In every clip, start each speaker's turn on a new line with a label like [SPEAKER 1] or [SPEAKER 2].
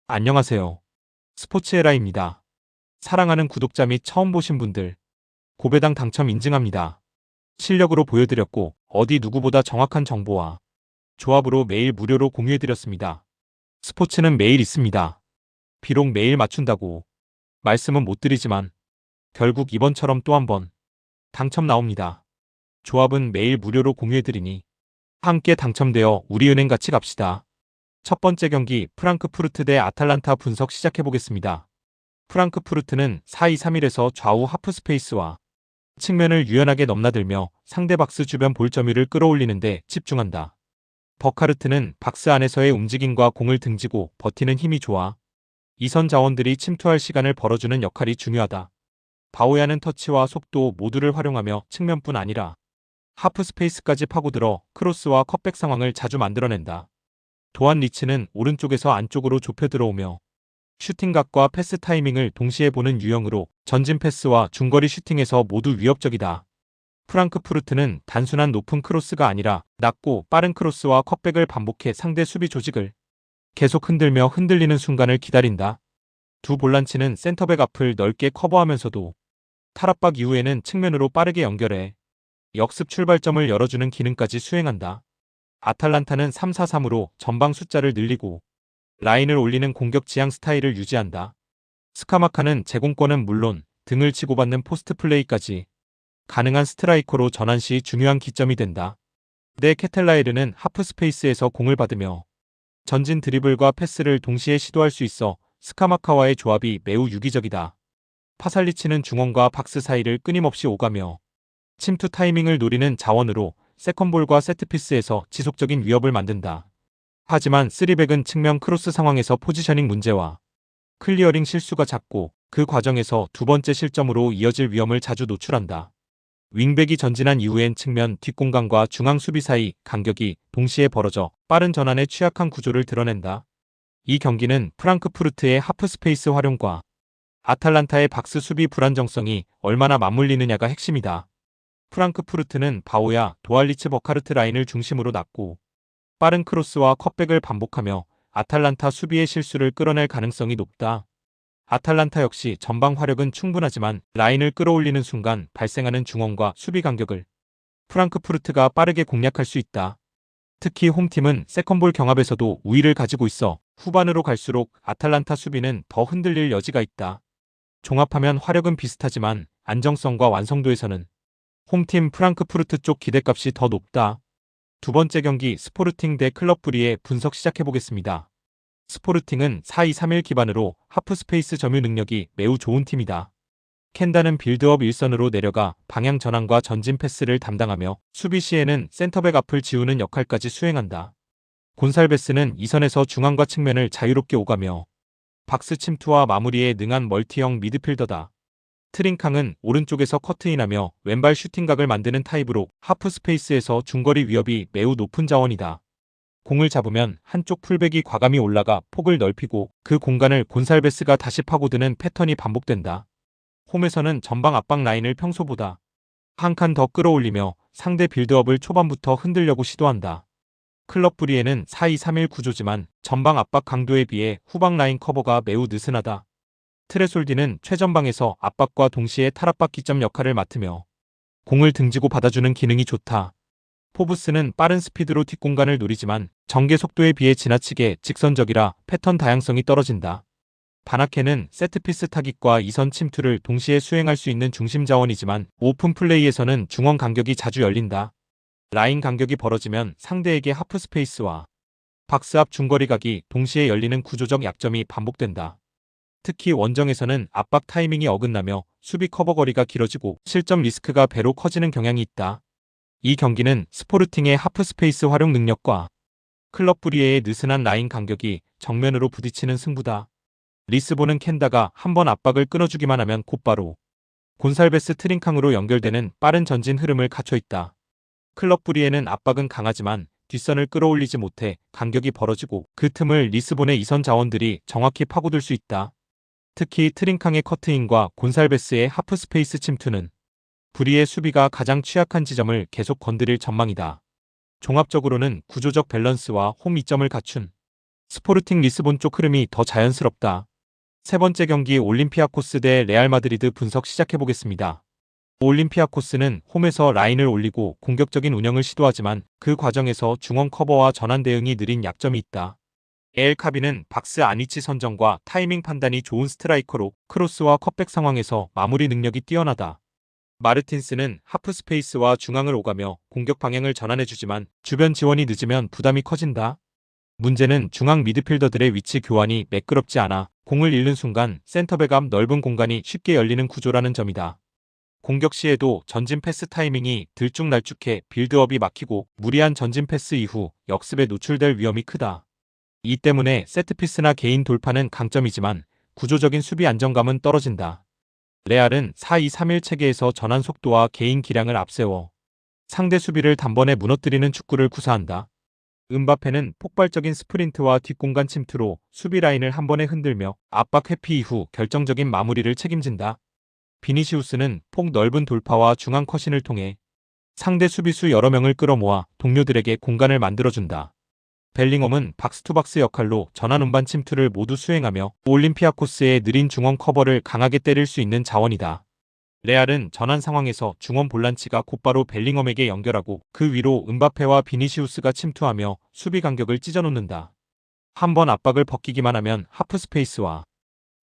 [SPEAKER 1] 안녕하세요. 스포츠에라입니다. 사랑하는 구독자 및 처음 보신 분들, 고배당 당첨 인증합니다. 실력으로 보여드렸고 어디 누구보다 정확한 정보와 조합으로 매일 무료로 공유해드렸습니다. 스포츠는 매일 있습니다. 비록 매일 맞춘다고 말씀은 못 드리지만 결국 이번처럼 또 한 번 당첨 나옵니다. 조합은 매일 무료로 공유해드리니 함께 당첨되어 우리은행 같이 갑시다. 첫 번째 경기 프랑크푸르트 대 아탈란타 분석 시작해보겠습니다. 프랑크푸르트는 4-2-3-1에서 좌우 하프스페이스와 측면을 유연하게 넘나들며 상대 박스 주변 볼 점유를 끌어올리는 데 집중한다. 버카르트는 박스 안에서의 움직임과 공을 등지고 버티는 힘이 좋아 이선 자원들이 침투할 시간을 벌어주는 역할이 중요하다. 바오야는 터치와 속도 모두를 활용하며 측면뿐 아니라 하프스페이스까지 파고들어 크로스와 컷백 상황을 자주 만들어낸다. 도안 리치는 오른쪽에서 안쪽으로 좁혀 들어오며 슈팅각과 패스 타이밍을 동시에 보는 유형으로 전진 패스와 중거리 슈팅에서 모두 위협적이다. 프랑크푸르트는 단순한 높은 크로스가 아니라 낮고 빠른 크로스와 컷백을 반복해 상대 수비 조직을 계속 흔들며 흔들리는 순간을 기다린다. 두 볼란치는 센터백 앞을 넓게 커버하면서도 탈압박 이후에는 측면으로 빠르게 연결해 역습 출발점을 열어주는 기능까지 수행한다. 아탈란타는 3-4-3으로 전방 숫자를 늘리고 라인을 올리는 공격 지향 스타일을 유지한다. 스카마카는 제공권은 물론 등을 치고받는 포스트 플레이까지 가능한 스트라이커로 전환 시 중요한 기점이 된다. 데 케텔라에르는 하프스페이스에서 공을 받으며 전진 드리블과 패스를 동시에 시도할 수 있어 스카마카와의 조합이 매우 유기적이다. 파살리치는 중원과 박스 사이를 끊임없이 오가며 침투 타이밍을 노리는 자원으로 세컨볼과 세트피스에서 지속적인 위협을 만든다. 하지만 3백은 측면 크로스 상황에서 포지셔닝 문제와 클리어링 실수가 잦고 그 과정에서 두 번째 실점으로 이어질 위험을 자주 노출한다. 윙백이 전진한 이후엔 측면 뒷공간과 중앙 수비 사이 간격이 동시에 벌어져 빠른 전환에 취약한 구조를 드러낸다. 이 경기는 프랑크푸르트의 하프스페이스 활용과 아탈란타의 박스 수비 불안정성이 얼마나 맞물리느냐가 핵심이다. 프랑크푸르트는 바오야, 도알리츠 버카르트 라인을 중심으로 놨고 빠른 크로스와 컷백을 반복하며 아탈란타 수비의 실수를 끌어낼 가능성이 높다. 아탈란타 역시 전방 화력은 충분하지만 라인을 끌어올리는 순간 발생하는 중원과 수비 간격을 프랑크푸르트가 빠르게 공략할 수 있다. 특히 홈팀은 세컨볼 경합에서도 우위를 가지고 있어 후반으로 갈수록 아탈란타 수비는 더 흔들릴 여지가 있다. 종합하면 화력은 비슷하지만 안정성과 완성도에서는 홈팀 프랑크푸르트 쪽 기대값이 더 높다. 두 번째 경기 스포르팅 대 클럽 브리의 분석 시작해보겠습니다. 스포르팅은 4-2-3-1 기반으로 하프스페이스 점유 능력이 매우 좋은 팀이다. 켄다는 빌드업 일선으로 내려가 방향 전환과 전진 패스를 담당하며 수비 시에는 센터백 앞을 지우는 역할까지 수행한다. 곤살베스는 이선에서 중앙과 측면을 자유롭게 오가며 박스 침투와 마무리에 능한 멀티형 미드필더다. 트링캉은 오른쪽에서 커트인하며 왼발 슈팅각을 만드는 타입으로 하프스페이스에서 중거리 위협이 매우 높은 자원이다. 공을 잡으면 한쪽 풀백이 과감히 올라가 폭을 넓히고 그 공간을 곤살베스가 다시 파고드는 패턴이 반복된다. 홈에서는 전방 압박 라인을 평소보다 한 칸 더 끌어올리며 상대 빌드업을 초반부터 흔들려고 시도한다. 클럽 브리에는 4-2-3-1 구조지만 전방 압박 강도에 비해 후방 라인 커버가 매우 느슨하다. 트레솔디는 최전방에서 압박과 동시에 탈압박 기점 역할을 맡으며 공을 등지고 받아주는 기능이 좋다. 포브스는 빠른 스피드로 뒷공간을 노리지만 전개 속도에 비해 지나치게 직선적이라 패턴 다양성이 떨어진다. 바나케는 세트피스 타깃과 이선 침투를 동시에 수행할 수 있는 중심 자원이지만 오픈 플레이에서는 중원 간격이 자주 열린다. 라인 간격이 벌어지면 상대에게 하프스페이스와 박스 앞 중거리 각이 동시에 열리는 구조적 약점이 반복된다. 특히 원정에서는 압박 타이밍이 어긋나며 수비 커버 거리가 길어지고 실점 리스크가 배로 커지는 경향이 있다. 이 경기는 스포르팅의 하프스페이스 활용 능력과 클럽 브리에의 느슨한 라인 간격이 정면으로 부딪히는 승부다. 리스본은 켄다가 한번 압박을 끊어주기만 하면 곧바로 곤살베스 트링캉으로 연결되는 빠른 전진 흐름을 갖춰 있다. 클럽 브리에는 압박은 강하지만 뒷선을 끌어올리지 못해 간격이 벌어지고 그 틈을 리스본의 이선 자원들이 정확히 파고들 수 있다. 특히 트링캉의 커트인과 곤살베스의 하프스페이스 침투는 브리의 수비가 가장 취약한 지점을 계속 건드릴 전망이다. 종합적으로는 구조적 밸런스와 홈 이점을 갖춘 스포르팅 리스본 쪽 흐름이 더 자연스럽다. 세 번째 경기 올림피아코스 대 레알 마드리드 분석 시작해보겠습니다. 올림피아코스는 홈에서 라인을 올리고 공격적인 운영을 시도하지만 그 과정에서 중원 커버와 전환 대응이 느린 약점이 있다. 엘 카비는 박스 안 위치 선정과 타이밍 판단이 좋은 스트라이커로 크로스와 컷백 상황에서 마무리 능력이 뛰어나다. 마르틴스는 하프 스페이스와 중앙을 오가며 공격 방향을 전환해주지만 주변 지원이 늦으면 부담이 커진다. 문제는 중앙 미드필더들의 위치 교환이 매끄럽지 않아 공을 잃는 순간 센터백 앞 넓은 공간이 쉽게 열리는 구조라는 점이다. 공격 시에도 전진 패스 타이밍이 들쭉날쭉해 빌드업이 막히고 무리한 전진 패스 이후 역습에 노출될 위험이 크다. 이 때문에 세트피스나 개인 돌파는 강점이지만 구조적인 수비 안정감은 떨어진다. 레알은 4-2-3-1 체계에서 전환 속도와 개인 기량을 앞세워 상대 수비를 단번에 무너뜨리는 축구를 구사한다. 음바페는 폭발적인 스프린트와 뒷공간 침투로 수비 라인을 한 번에 흔들며 압박 회피 이후 결정적인 마무리를 책임진다. 비니시우스는 폭 넓은 돌파와 중앙 컷신을 통해 상대 수비수 여러 명을 끌어모아 동료들에게 공간을 만들어준다. 벨링엄은 박스투박스 역할로 전환 운반 침투를 모두 수행하며 올림피아코스의 느린 중원 커버를 강하게 때릴 수 있는 자원이다. 레알은 전환 상황에서 중원 볼란치가 곧바로 벨링엄에게 연결하고 그 위로 음바페와 비니시우스가 침투하며 수비 간격을 찢어놓는다. 한번 압박을 벗기기만 하면 하프 스페이스와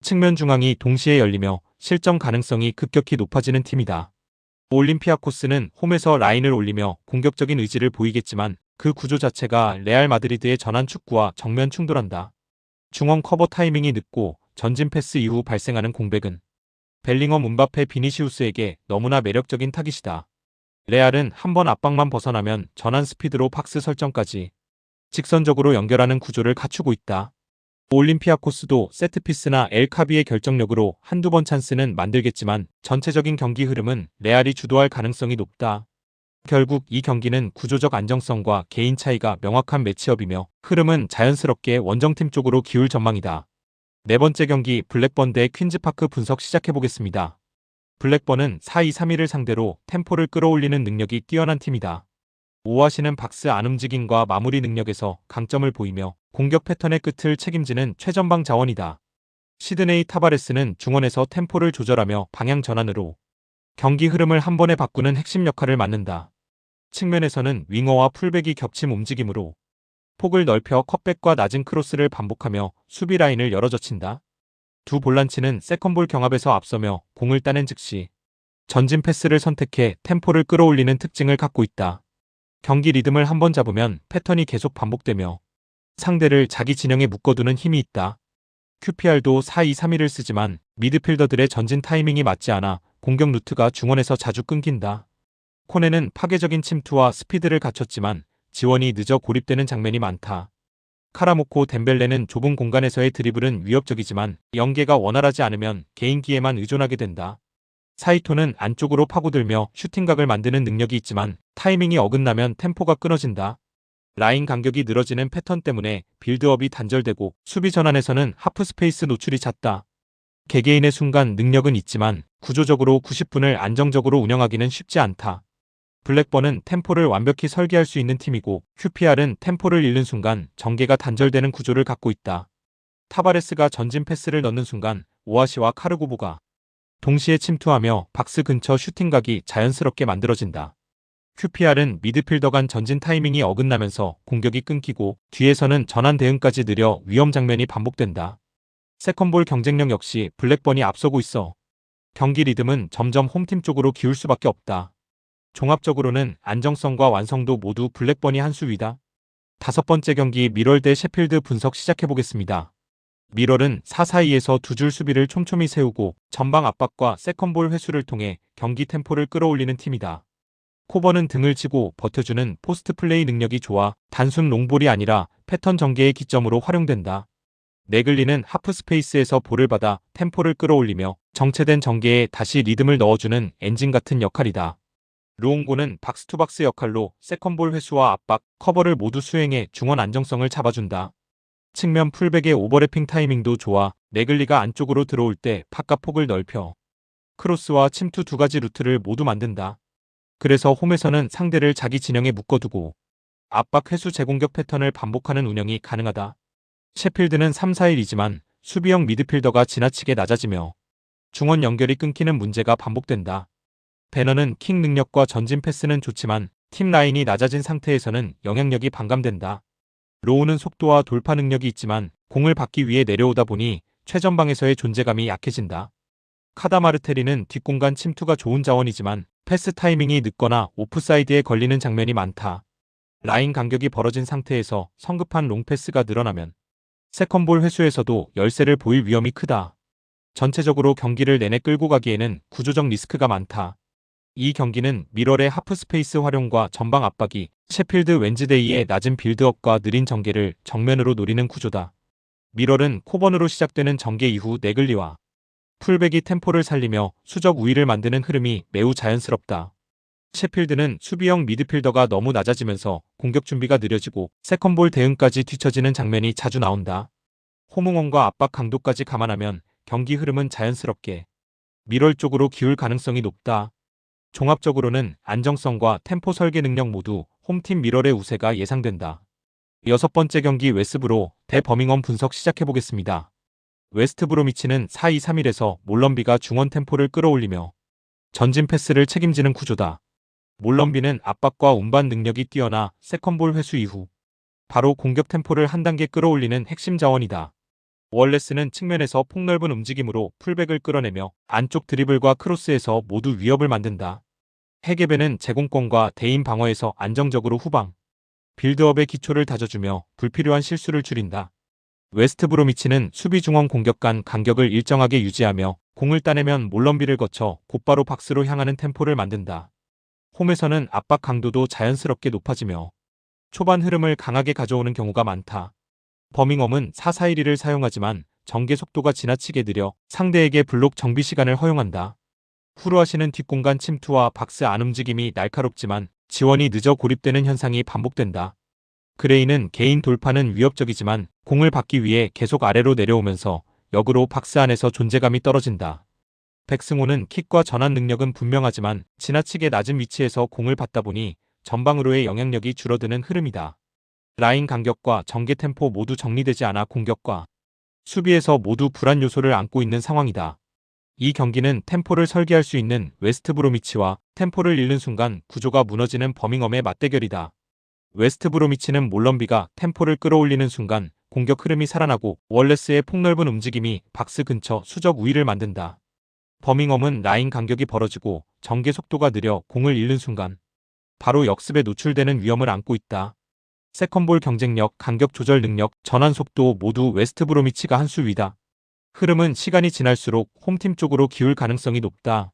[SPEAKER 1] 측면 중앙이 동시에 열리며 실점 가능성이 급격히 높아지는 팀이다. 올림피아코스는 홈에서 라인을 올리며 공격적인 의지를 보이겠지만 그 구조 자체가 레알 마드리드의 전환 축구와 정면 충돌한다. 중원 커버 타이밍이 늦고 전진 패스 이후 발생하는 공백은 벨링엄, 음바페, 비니시우스에게 너무나 매력적인 타깃이다. 레알은 한번 압박만 벗어나면 전환 스피드로 박스 설정까지 직선적으로 연결하는 구조를 갖추고 있다. 올림피아코스도 세트피스나 엘 카비의 결정력으로 한두 번 찬스는 만들겠지만 전체적인 경기 흐름은 레알이 주도할 가능성이 높다. 결국 이 경기는 구조적 안정성과 개인 차이가 명확한 매치업이며 흐름은 자연스럽게 원정팀 쪽으로 기울 전망이다. 네 번째 경기 블랙번 대 퀸즈파크 분석 시작해보겠습니다. 블랙번은 4-2-3-1을 상대로 템포를 끌어올리는 능력이 뛰어난 팀이다. 오아시는 박스 안 움직임과 마무리 능력에서 강점을 보이며 공격 패턴의 끝을 책임지는 최전방 자원이다. 시드네이 타바레스는 중원에서 템포를 조절하며 방향 전환으로 경기 흐름을 한 번에 바꾸는 핵심 역할을 맡는다. 측면에서는 윙어와 풀백이 겹침 움직임으로 폭을 넓혀 컷백과 낮은 크로스를 반복하며 수비 라인을 열어젖힌다. 두 볼란치는 세컨볼 경합에서 앞서며 공을 따낸 즉시 전진 패스를 선택해 템포를 끌어올리는 특징을 갖고 있다. 경기 리듬을 한번 잡으면 패턴이 계속 반복되며 상대를 자기 진영에 묶어두는 힘이 있다. QPR도 4-2-3-1을 쓰지만 미드필더들의 전진 타이밍이 맞지 않아 공격 루트가 중원에서 자주 끊긴다. 코네는 파괴적인 침투와 스피드를 갖췄지만 지원이 늦어 고립되는 장면이 많다. 카라모코 덴벨레는 좁은 공간에서의 드리블은 위협적이지만 연계가 원활하지 않으면 개인기에만 의존하게 된다. 사이토는 안쪽으로 파고들며 슈팅각을 만드는 능력이 있지만 타이밍이 어긋나면 템포가 끊어진다. 라인 간격이 늘어지는 패턴 때문에 빌드업이 단절되고 수비 전환에서는 하프 스페이스 노출이 잦다. 개개인의 순간 능력은 있지만 구조적으로 90분을 안정적으로 운영하기는 쉽지 않다. 블랙번은 템포를 완벽히 설계할 수 있는 팀이고 QPR은 템포를 잃는 순간 전개가 단절되는 구조를 갖고 있다. 타바레스가 전진 패스를 넣는 순간 오아시와 카르고보가 동시에 침투하며 박스 근처 슈팅각이 자연스럽게 만들어진다. QPR은 미드필더 간 전진 타이밍이 어긋나면서 공격이 끊기고 뒤에서는 전환 대응까지 느려 위험 장면이 반복된다. 세컨볼 경쟁력 역시 블랙번이 앞서고 있어 경기 리듬은 점점 홈팀 쪽으로 기울 수밖에 없다. 종합적으로는 안정성과 완성도 모두 블랙번이 한 수 위다. 다섯 번째 경기 미럴 대 셰필드 분석 시작해보겠습니다. 미럴은 4-4-2에서 두 줄 수비를 촘촘히 세우고 전방 압박과 세컨볼 회수를 통해 경기 템포를 끌어올리는 팀이다. 코버는 등을 치고 버텨주는 포스트 플레이 능력이 좋아 단순 롱볼이 아니라 패턴 전개의 기점으로 활용된다. 네글리는 하프 스페이스에서 볼을 받아 템포를 끌어올리며 정체된 전개에 다시 리듬을 넣어주는 엔진 같은 역할이다. 루옹고는 박스투박스 역할로 세컨볼 회수와 압박, 커버를 모두 수행해 중원 안정성을 잡아준다. 측면 풀백의 오버래핑 타이밍도 좋아 네글리가 안쪽으로 들어올 때 팍과 폭을 넓혀 크로스와 침투 두 가지 루트를 모두 만든다. 그래서 홈에서는 상대를 자기 진영에 묶어두고 압박 회수 재공격 패턴을 반복하는 운영이 가능하다. 셰필드는 3-4-1이지만 수비형 미드필더가 지나치게 낮아지며 중원 연결이 끊기는 문제가 반복된다. 배너는 킥 능력과 전진 패스는 좋지만 팀 라인이 낮아진 상태에서는 영향력이 반감된다. 로우는 속도와 돌파 능력이 있지만 공을 받기 위해 내려오다 보니 최전방에서의 존재감이 약해진다. 카다마르테리는 뒷공간 침투가 좋은 자원이지만 패스 타이밍이 늦거나 오프사이드에 걸리는 장면이 많다. 라인 간격이 벌어진 상태에서 성급한 롱패스가 늘어나면 세컨볼 회수에서도 열세를 보일 위험이 크다. 전체적으로 경기를 내내 끌고 가기에는 구조적 리스크가 많다. 이 경기는 미럴의 하프스페이스 활용과 전방 압박이 셰필드 웬즈데이의 낮은 빌드업과 느린 전개를 정면으로 노리는 구조다. 미럴은 코번으로 시작되는 전개 이후 네글리와 풀백이 템포를 살리며 수적 우위를 만드는 흐름이 매우 자연스럽다. 셰필드는 수비형 미드필더가 너무 낮아지면서 공격 준비가 느려지고 세컨볼 대응까지 뒤처지는 장면이 자주 나온다. 호응원과 압박 강도까지 감안하면 경기 흐름은 자연스럽게 미럴 쪽으로 기울 가능성이 높다. 종합적으로는 안정성과 템포 설계 능력 모두 홈팀 미럴의 우세가 예상된다. 6번째 경기 웨스브로 대 버밍엄 분석 시작해보겠습니다. 웨스트브로미치는 4-2-3-1에서 몰럼비가 중원 템포를 끌어올리며 전진 패스를 책임지는 구조다. 몰럼비는 압박과 운반 능력이 뛰어나 세컨볼 회수 이후 바로 공격 템포를 한 단계 끌어올리는 핵심 자원이다. 월레스는 측면에서 폭넓은 움직임으로 풀백을 끌어내며 안쪽 드리블과 크로스에서 모두 위협을 만든다. 헤게베는 제공권과 대인 방어에서 안정적으로 후방 빌드업의 기초를 다져주며 불필요한 실수를 줄인다. 웨스트브로미치는 수비 중원 공격 간 간격을 일정하게 유지하며 공을 따내면 몰럼비를 거쳐 곧바로 박스로 향하는 템포를 만든다. 홈에서는 압박 강도도 자연스럽게 높아지며 초반 흐름을 강하게 가져오는 경우가 많다. 버밍엄은 4-4-1-2를 사용하지만 전개 속도가 지나치게 느려 상대에게 블록 정비 시간을 허용한다. 후루아시는 뒷공간 침투와 박스 안 움직임이 날카롭지만 지원이 늦어 고립되는 현상이 반복된다. 그레이는 개인 돌파는 위협적이지만 공을 받기 위해 계속 아래로 내려오면서 역으로 박스 안에서 존재감이 떨어진다. 백승호는 킥과 전환 능력은 분명하지만 지나치게 낮은 위치에서 공을 받다 보니 전방으로의 영향력이 줄어드는 흐름이다. 라인 간격과 전개 템포 모두 정리되지 않아 공격과 수비에서 모두 불안 요소를 안고 있는 상황이다. 이 경기는 템포를 설계할 수 있는 웨스트브로미치와 템포를 잃는 순간 구조가 무너지는 버밍엄의 맞대결이다. 웨스트브로미치는 몰럼비가 템포를 끌어올리는 순간 공격 흐름이 살아나고 월레스의 폭넓은 움직임이 박스 근처 수적 우위를 만든다. 버밍엄은 라인 간격이 벌어지고 전개 속도가 느려 공을 잃는 순간 바로 역습에 노출되는 위험을 안고 있다. 세컨볼 경쟁력, 간격 조절 능력, 전환 속도 모두 웨스트브로미치가 한 수 위다. 흐름은 시간이 지날수록 홈팀 쪽으로 기울 가능성이 높다.